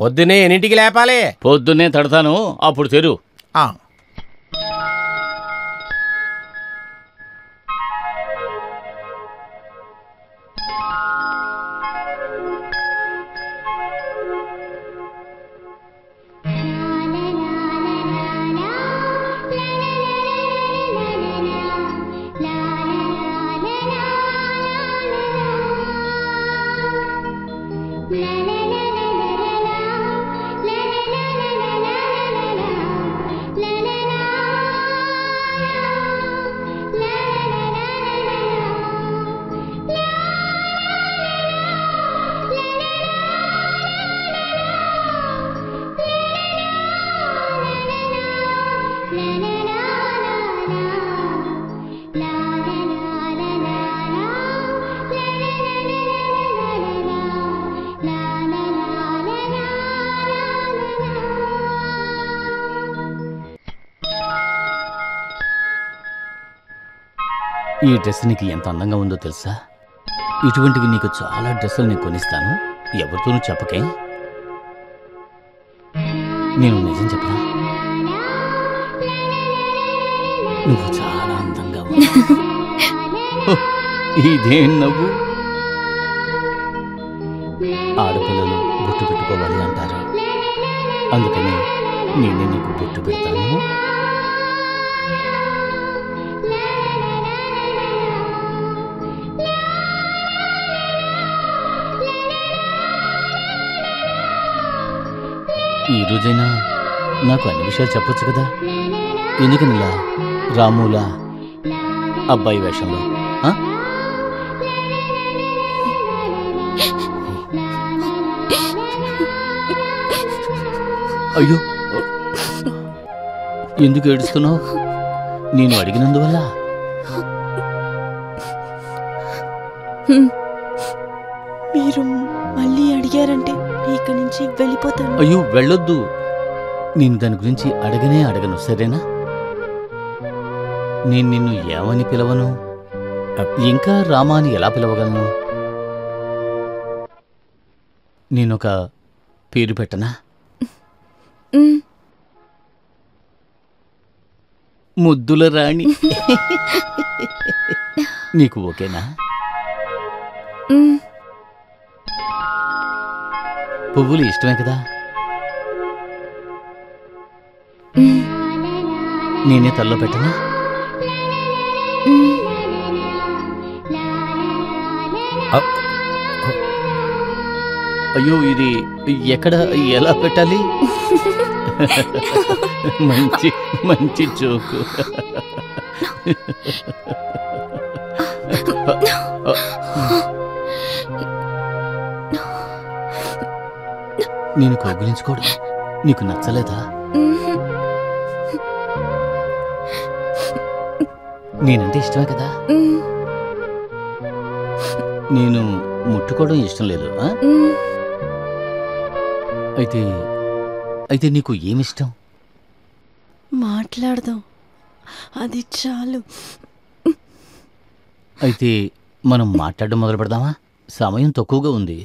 పొద్దున్నే ఎన్నింటికి లేపాలి? పొద్దున్నే తడతాను, అప్పుడు తెరు. ఈ డ్రెస్ నీకు ఎంత అందంగా ఉందో తెలుసా? ఇటువంటివి నీకు చాలా డ్రెస్సులు నేను కొనిస్తాను, ఎవరితోనూ చెప్పకే. నేను నిజం చెప్పనా, నువ్వు చాలా అందంగా ఉన్నావు. ఇదేం నవ్వు? ఆడపిల్లలు బొట్టు పెట్టుకోవాలి అంటారు, అందుకని నేనే నీకు బొట్టు పెడతాను. ఈ రోజైనా నాకు అన్ని విషయాలు చెప్పొచ్చు కదా, ఎందుకనిలా రాములా అబ్బాయి వేషంలో? అయ్యో, ఎందుకు ఏడుస్తున్నావు? నేను అడిగినందువల్ల? మీరు మళ్ళీ అడిగారంటే ఇక్కడి నుంచి వెళ్ళిపోతాను. అయ్యో వెళ్ళొద్దు, నేను దాని గురించి అడగనే అడగను, సరేనా? నేను నిన్ను ఏమని పిలవను, ఇంకా రామా అని ఎలా పిలవగలను? నేనొక పేరు పెట్టనా? ముద్దుల రాణి. నీకు ఓకేనా? పువ్వులు ఇష్టమే కదా? నేనే తల్లో పెట్టనా? అయ్యో, ఇది ఎక్కడ ఎలా పెట్టాలి? మంచి మంచి జోకు. నేను కౌగిలించుకోవడం నీకు నచ్చలేదా? నేనంటే ఇష్టమే కదా? నేను ముట్టుకోవడం ఇష్టం లేదు. అయితే నీకు ఏమిష్టం? మాట్లాడదాం, అది చాలు. అయితే మనం మాట్లాడడం మొదలు పెడదామా? సమయం తక్కువగా ఉంది.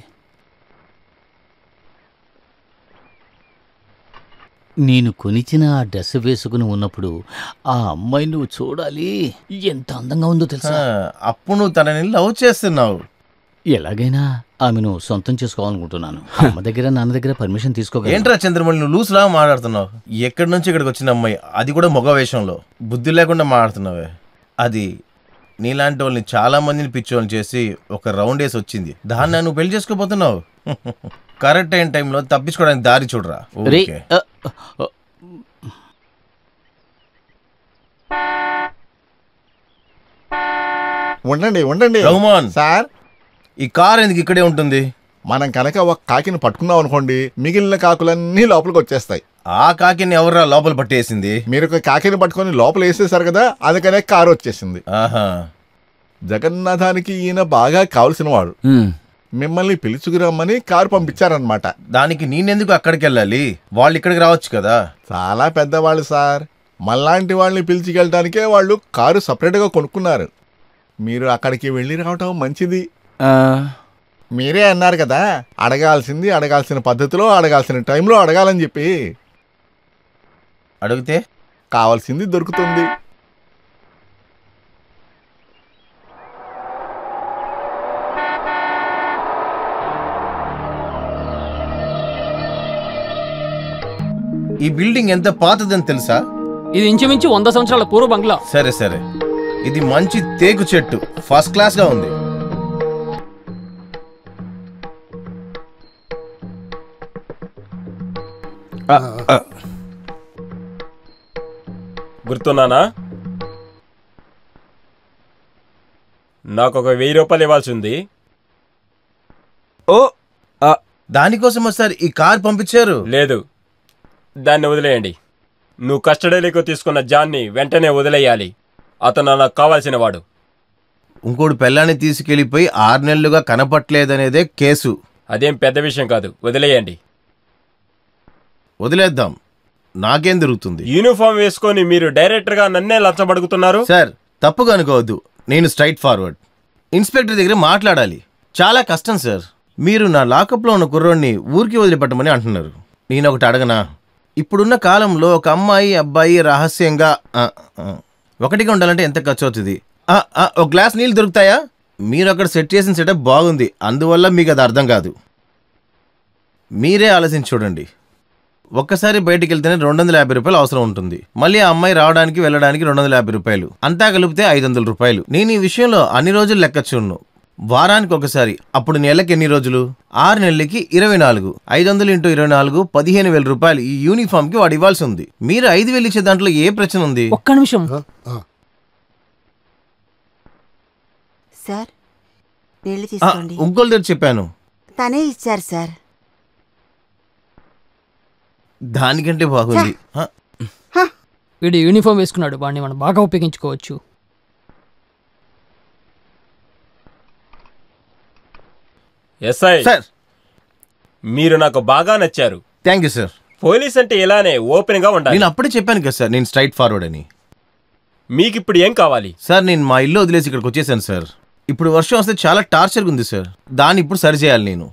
నేను కొనిచిన ఆ డ్రెస్ వేసుకుని ఉన్నప్పుడు ఆ అమ్మాయి నువ్వు చూడాలి, ఎంత అందంగా ఉందో తెలుసా? అప్పుడు నువ్వు తనని లవ్ చేస్తున్నావు. ఎలాగైనా ఆమెను సొంతం చేసుకోవాలనుకుంటున్నాను. అమ్మ దగ్గర నాన్న దగ్గర పర్మిషన్ తీసుకోగలను. ఏంట్రా చంద్రమౌళి, నువ్వు లూస్ లా మాట్లాడుతున్నావు? ఎక్కడి నుంచి ఇక్కడికి వచ్చిన అమ్మాయి, అది కూడా మగ వేషంలో, బుద్ధి లేకుండా మాట్లాడుతున్నావే. అది నీలాంటి వాళ్ళని చాలా మందిని పిచ్చోళ్ళని చేసి ఒక రౌండ్ వేసి వచ్చింది. దాన్ని నువ్వు పెళ్లి చేసుకోబోతున్నావు. కరెక్ట్ అయిన టైంలో తప్పించుకోవడానికి దారి చూడరా. ఉండండి ఉండండి రఘుమాన్ సార్, ఈ కార్ ఎందుకు ఇక్కడే ఉంటుంది? మనం కనుక ఒక కాకిని పట్టుకున్నాం అనుకోండి, మిగిలిన కాకులన్నీ లోపలికి వచ్చేస్తాయి. ఆ కాకిని ఎవర్రా లోపల పట్టేసింది? మీరు ఒక కాకిని పట్టుకొని లోపల వేసేసారు కదా, అందుకనే కారు వచ్చేసింది. ఆహా, జగన్నాథానికి ఈయన బాగా కావలసిన వాడు. మిమ్మల్ని పిలుచుకురమ్మని కారు పంపించారనమాట. దానికి నేనెందుకు అక్కడికి వెళ్ళాలి? వాళ్ళు ఇక్కడికి రావచ్చు కదా. చాలా పెద్దవాళ్ళు సార్, మళ్ళాంటి వాళ్ళని పిలిచికెళ్ళడానికే వాళ్ళు కారు సపరేట్గా కొనుక్కున్నారు. మీరు అక్కడికి వెళ్ళి రావటం మంచిది. మీరే అన్నారు కదా, అడగాల్సిన పద్ధతిలో అడగాల్సిన టైంలో అడగాలని చెప్పి. అడిగితే కావాల్సింది దొరుకుతుంది. ఈ బిల్డింగ్ ఎంత పాతదని తెలుసా? ఇది ఇంచుమించు 100 సంవత్సరాల పూర్వ బంగ్లా. సరే సరే, ఇది మంచి తేకు చెట్టు, ఫస్ట్ క్లాస్ గా ఉంది. గుర్తున్నానా? నాకు ఒక 1000 రూపాయలు ఇవ్వాల్సి ఉంది. దానికోసం సార్ ఈ కార్ పంపించారు. లేదు, దాన్ని వదిలేయండి. నువ్వు కస్టడీలోకి తీసుకున్న జాన్ని వెంటనే వదిలేయాలి. అతను నాకు కావాల్సిన వాడు. ఇంకోటి పెళ్ళాన్ని తీసుకెళ్లిపోయి 6 నెలలుగా కనపట్లేదనేదే కేసు. అదేం పెద్ద విషయం కాదు, వదిలేయండి. వదిలేద్దాం, నాకేం దొరుకుతుంది? యూనిఫామ్ వేసుకొని మీరు డైరెక్టర్గా నన్నే లంచబడుగుతున్నారు. సార్ తప్పుగా అనుకోవద్దు, నేను స్ట్రైట్ ఫార్వర్డ్. ఇన్స్పెక్టర్ దగ్గర మాట్లాడాలి, చాలా కష్టం సార్. మీరు నా లాకప్లో ఉన్న కుర్రోడిని ఊరికి వదిలిపెట్టమని అంటున్నారు. నేను ఒకటి అడగనా? ఇప్పుడున్న కాలంలో ఒక అమ్మాయి అబ్బాయి రహస్యంగా ఒకటిగా ఉండాలంటే ఎంత ఖర్చు అవుతుంది? ఒక గ్లాస్ నీళ్ళు దొరుకుతాయా? మీరు అక్కడ సెట్ చేసిన సెటప్ బాగుంది, అందువల్ల మీకు అది అర్థం కాదు. మీరే ఆలోచించి చూడండి. ఒక్కసారి బయటికి వెళ్తేనే 250 రూపాయలు అవసరం ఉంటుంది. మళ్ళీ ఆ అమ్మాయి రావడానికి వెళ్ళడానికి 250 రూపాయలు, అంతా కలిపితే 500 రూపాయలు. నేను ఈ విషయంలో అన్ని రోజులు లెక్క చూడను, వారానికి ఒకసారి. అప్పుడు నెలకి ఎన్ని రోజులు? 6 నెలలకి 24. 500 × 24 15,000 రూపాయలు ఈ యూనిఫామ్ కి వాడు ఇవ్వాల్సి ఉంది. మీరు 5,000 ఇచ్చే దాంట్లో ఏ ప్రశ్న ఉంది? ఒక్క నిమిషం సార్, నీళ్ళు తీసుకోండి. ఇంకోళ్ళ దగ్గర చెప్పాను, తనే ఇచ్చారు సార్. దానికంటే బాగుంది. వీడు యూనిఫామ్ వేసుకున్నాడు, వాడిని మనం బాగా ఉపయోగించుకోవచ్చు. ఎస్ఐ సార్, మీరు నాకు బాగా నచ్చారు. Thank you sir. పోలీస్ అంటే ఇలానే ఓపెన్ గా ఉండాలి. నేను అప్పుడే చెప్పాను కదా సార్, నేను స్ట్రైట్ ఫార్వర్డ్ అని. మీకు ఇప్పుడు ఏం కావాలి? సార్ నేను మా ఇల్లు వదిలేసి ఇక్కడికి వచ్చేసాను సార్. ఇప్పుడు వర్షం వస్తే చాలా టార్చర్గా ఉంది సార్, దాన్ని ఇప్పుడు సరి చేయాలి నేను.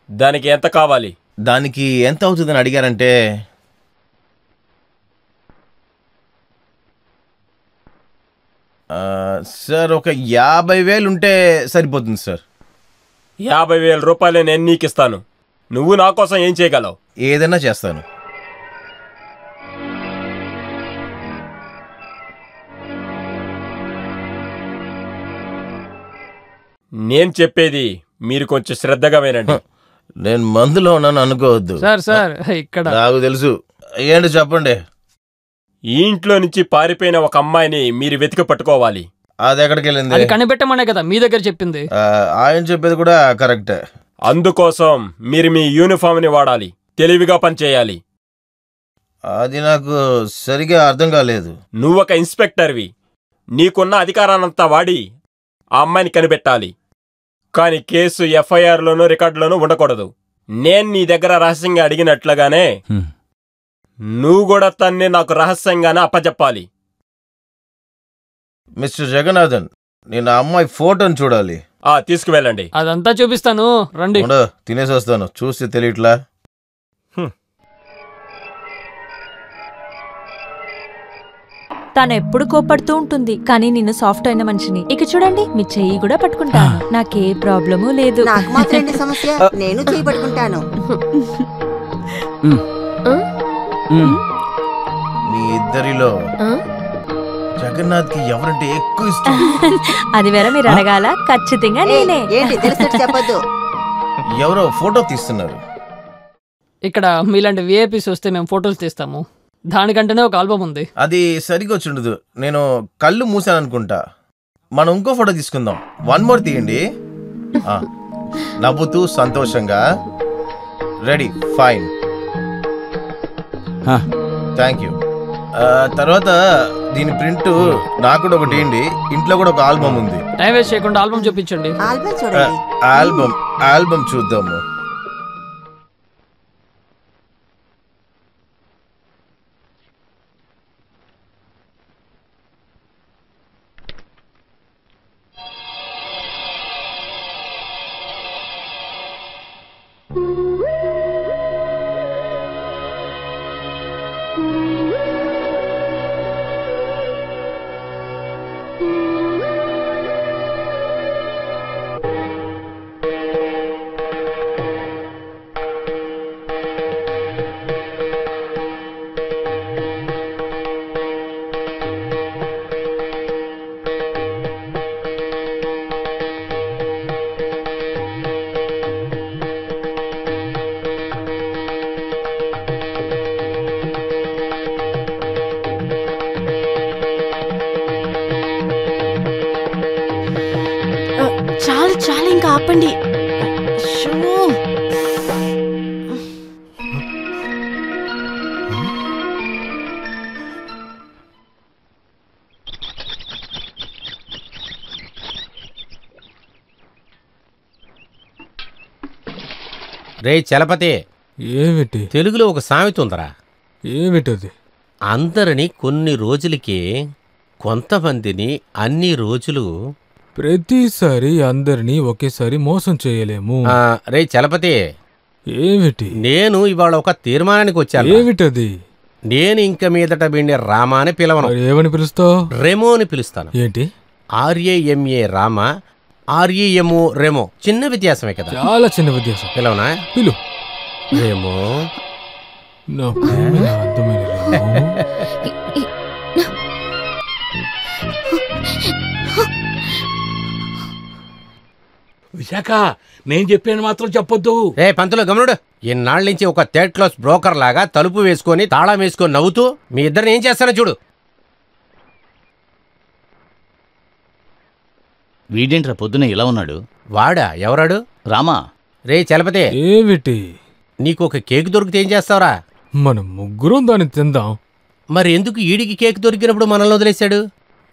దానికి ఎంత కావాలి? దానికి ఎంత అవుతుందని అడిగారంటే సార్ ఒక 50,000 ఉంటే సరిపోతుంది సార్. 50,000 రూపాయలు నేను నీకు ఇస్తాను. నువ్వు నా కోసం ఏం చేయగలవు? ఏదైనా చేస్తాను. నేను చెప్పేది మీరు కొంచెం శ్రద్ధగా వినండి. నేను మందులో ఉన్నాను అనుకోవద్దు సార్. ఇక్కడ నాకు తెలుసు. ఏంటి చెప్పండి. ఈ ఇంట్లో నుంచి పారిపోయిన ఒక అమ్మాయిని మీరు వెతికి పట్టుకోవాలి. అది ఎక్కడికి వెళ్ళింది? అది కనిపెట్టమనే కదా మీ దగ్గర చెప్పింది. ఆయన చెప్పేది కూడా కరెక్టే. అందుకోసం మీరు మీ యూనిఫామ్ ని వాడాలి, తెలివిగా పనిచేయాలి. అది నాకు సరిగా అర్థం కాలేదు. నువ్వొక ఇన్స్పెక్టర్వి, నీకున్న అధికారాన్నంతా వాడి ఆ అమ్మాయిని కనిపెట్టాలి. కానీ కేసు ఎఫ్ఐఆర్లోనూ రికార్డులోనూ ఉండకూడదు. నేను నీ దగ్గర రహస్యంగా అడిగినట్లుగానే నువ్వు కూడా తన్ని నాకు రహస్యంగానే అప్పచెప్పాలి. మిస్టర్ జగన్నాథన్, నేను ఆ అమ్మాయి ఫోటోని చూడాలి. తీసుకువెళ్ళండి. అదంతా చూపిస్తాను, రండి. తినేసి వస్తాను, చూస్తే తెలియట్లా. తను ఎప్పుడు కోపడుతూ ఉంటుంది, కానీ నేను సాఫ్ట్ అయిన మనిషిని. ఇక చూడండి, మీ చెయ్యి కూడా పట్టుకుంటాను, నాకే ప్రాబ్లము లేదు. నాకు మాత్రం ఏంటి సమస్య? నేను చెయ్యి పట్టుకుంటాను. మీ ఇద్దరిలో జగన్నాథ్ కి ఎవరంటే ఎక్కువ ఇష్టం? అది వేరే మీరు అడగాల, ఖచ్చితంగా నేనే. ఏంటి తెలిసినట్టు చెప్పొద్దు. ఎవరో ఫోటో తీస్తున్నారు. ఇక్కడ మీలాంటి విఐపీస్ వస్తే మేము ఫోటోలు తీస్తాము, దానికంటేనే ఒక ఆల్బమ్ ఉంది. అది సరిగ్గా వచ్చుండదు, నేను కళ్ళు మూసాను అనుకుంటా. మనం ఇంకో ఫోటో తీసుకుందాం. 1 మోర్ తీయండి. నవ్వుతూ సంతోషంగా. Ready, fine, thank you. తర్వాత దీని ప్రింట్ నాకు కూడా ఒకటి ఇవ్వండి. ఇంట్లో కూడా ఒక ఆల్బమ్ ఉంది. టైం వేస్ట్ చేయకుండా ఆల్బమ్ చూపించండి. ఆల్బమ్ చూడండి. ఆల్బమ్ చూద్దాము. చాలు చాలు ఇంకా ఆపండి. రే చలపతి, ఏమిటి తెలుగులో ఒక సామెత ఉందరా, ఏమిటది? అందరిని కొన్ని రోజులకి, కొంతమందిని అన్ని రోజులు. ప్రతిసారి అందరినీ ఒకేసారి మోసం చేయలేము. రే చలపతి, ఏమిటి? నేను ఇవాళ ఒక తీర్మానానికి వచ్చాను. ఏమిటది? నేను ఇంక మీదట వీడిని రామ అని పిలవను. ఏమని పిలుస్తావు? రెమో అని పిలుస్తాను. ఏంటి? RAMA Rama, REMO Remo. చిన్న వ్యత్యాసమే కదా. చాలా చిన్న వ్యత్యాసం. పిలవనా? పిలు. రెమో. నా ప్రేమ అర్థమైన రెమో. విశాఖ, నేను చెప్పాను మాత్రం చెప్పొద్దు. రే పంతులు గమనుడు, ఇన్నాళ్ళ నుంచి ఒక థర్డ్ క్లాస్ బ్రోకర్ లాగా తలుపు వేసుకొని తాళం వేసుకొని నవ్వుతూ మీ ఇద్దరిని ఏం చేస్తానో చూడు. వీడేంట్రా పొద్దున ఇలా ఉన్నాడు? వాడా? ఎవరాడు? రామా. రే చలపతి, ఏమిటి? నీకు ఒక కేక్ దొరికితే ఏం చేస్తావురా? మనం ముగ్గురం దాన్ని తిందాం. మరి ఎందుకు ఈడికి కేక్ దొరికినప్పుడు మనల్ని వదిలేశాడు?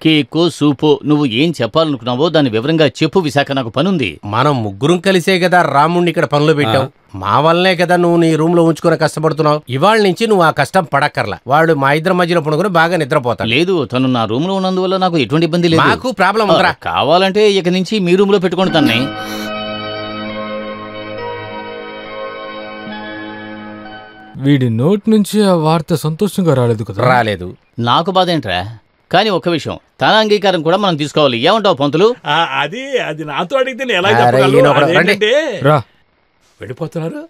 కేకో సూపో నువ్వు ఏం చెప్పాలనుకున్నావో దాన్ని వివరంగా చెప్పు విశాఖ, నాకు పనుంది. మనం ముగ్గురం కలిసే కదా రాముణ్ణి ఇక్కడ పనులు పెట్టావు. మా వల్లనే కదా నువ్వు నీ రూమ్ లో ఉంచుకుని కష్టపడుతున్నావు. ఇవాళ నుంచి నువ్వు ఆ కష్టం పడక్కర్లా. వాడు మా ఇద్దరి మధ్యలో పడుకుని బాగా నిద్రపోతాడు. లేదు, తను నా రూమ్ లో ఉన్నందువల్ల నాకు ఎటువంటి ఇబ్బంది లేదు. నాకు ప్రాబ్లం ఉందిరా. కావాలంటే ఇక నుంచి మీ రూమ్ లో పెట్టుకోండి తన్ని. వీడి నోట్ నుంచి ఆ వార్త సంతోషంగా రాలేదు కదా? రాలేదు. నాకు బాధ ఏంట్రా, కానీ ఒక్క విషయం, తన అంగీకారం కూడా మనం తీసుకోవాలి. ఏమంటావు పంతులు? అది నాతో అడిగితే నేను ఎలా చెప్పగలను? రా. వెళ్ళిపోతున్నారు.